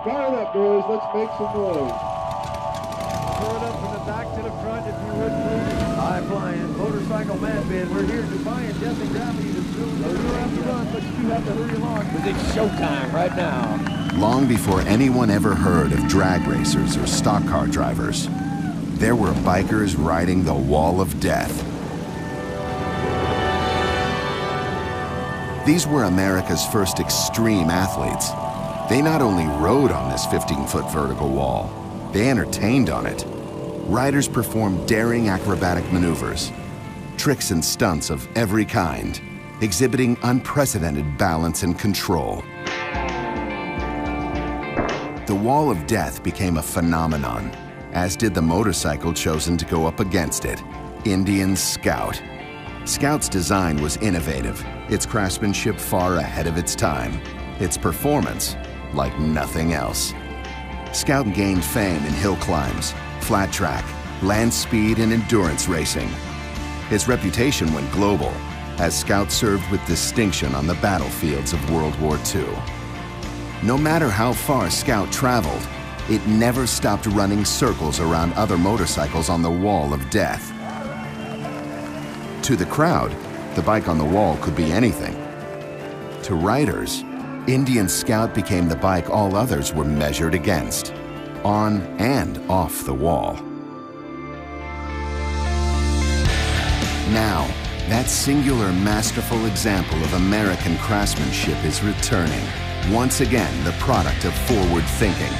Fire it up, boys. Let's make some noise. Throw it up from the back to the front, if you would, please. High flying motorcycle madman. We're here defying death and gravity to soon. No, you don't have to run, but you do have to hurry along. Because it's showtime right now. Long before anyone ever heard of drag racers or stock car drivers, there were bikers riding the Wall of Death. These were America's first extreme athletes. They not only rode on this 15-foot vertical wall, they entertained on it. Riders performed daring acrobatic maneuvers, tricks and stunts of every kind, exhibiting unprecedented balance and control. The Wall of Death became a phenomenon, as did the motorcycle chosen to go up against it, Indian Scout. Scout's design was innovative, its craftsmanship far ahead of its time, its performance like nothing else. Scout gained fame in hill climbs, flat track, land speed, and endurance racing. Its reputation went global, as Scout served with distinction on the battlefields of World War II. No matter how far Scout traveled, it never stopped running circles around other motorcycles on the Wall of Death. To the crowd, the bike on the wall could be anything. To riders, Indian Scout became the bike all others were measured against, on and off the wall. Now, that singular masterful example of American craftsmanship is returning, once again the product of forward thinking,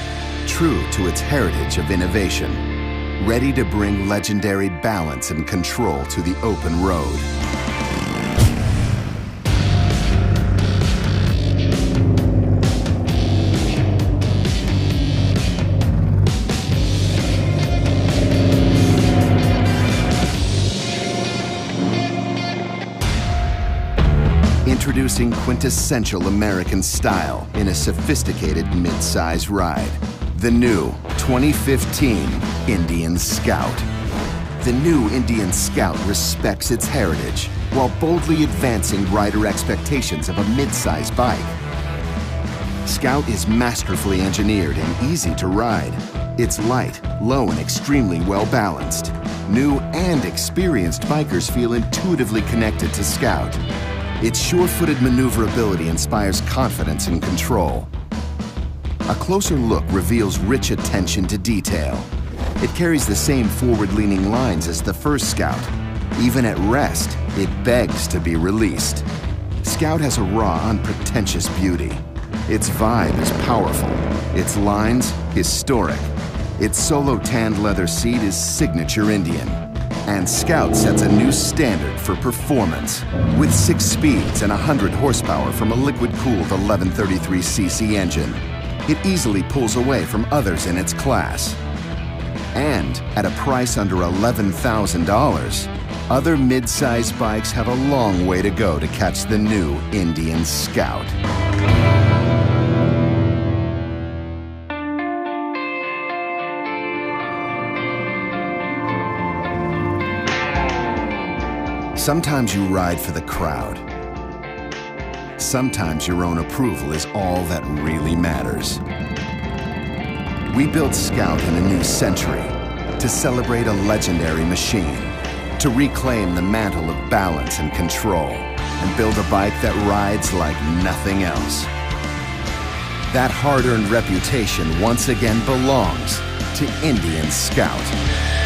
true to its heritage of innovation, ready to bring legendary balance and control to the open road. Introducing quintessential American style in a sophisticated mid-size ride. The new 2015 Indian Scout. The new Indian Scout respects its heritage while boldly advancing rider expectations of a mid-size bike. Scout is masterfully engineered and easy to ride. It's light, low, and extremely well balanced. New and experienced bikers feel intuitively connected to Scout. Its sure-footed maneuverability inspires confidence and control. A closer look reveals rich attention to detail. It carries the same forward-leaning lines as the first Scout. Even at rest, it begs to be released. Scout has a raw, unpretentious beauty. Its vibe is powerful. Its lines, historic. Its solo tanned leather seat is signature Indian. And Scout sets a new standard for performance. With 6 speeds and 100 horsepower from a liquid-cooled 1133cc engine, it easily pulls away from others in its class. And at a price under $11,000, other mid-size bikes have a long way to go to catch the new Indian Scout. Sometimes you ride for the crowd. Sometimes your own approval is all that really matters. We built Scout in a new century to celebrate a legendary machine, to reclaim the mantle of balance and control, and build a bike that rides like nothing else. That hard-earned reputation once again belongs to Indian Scout.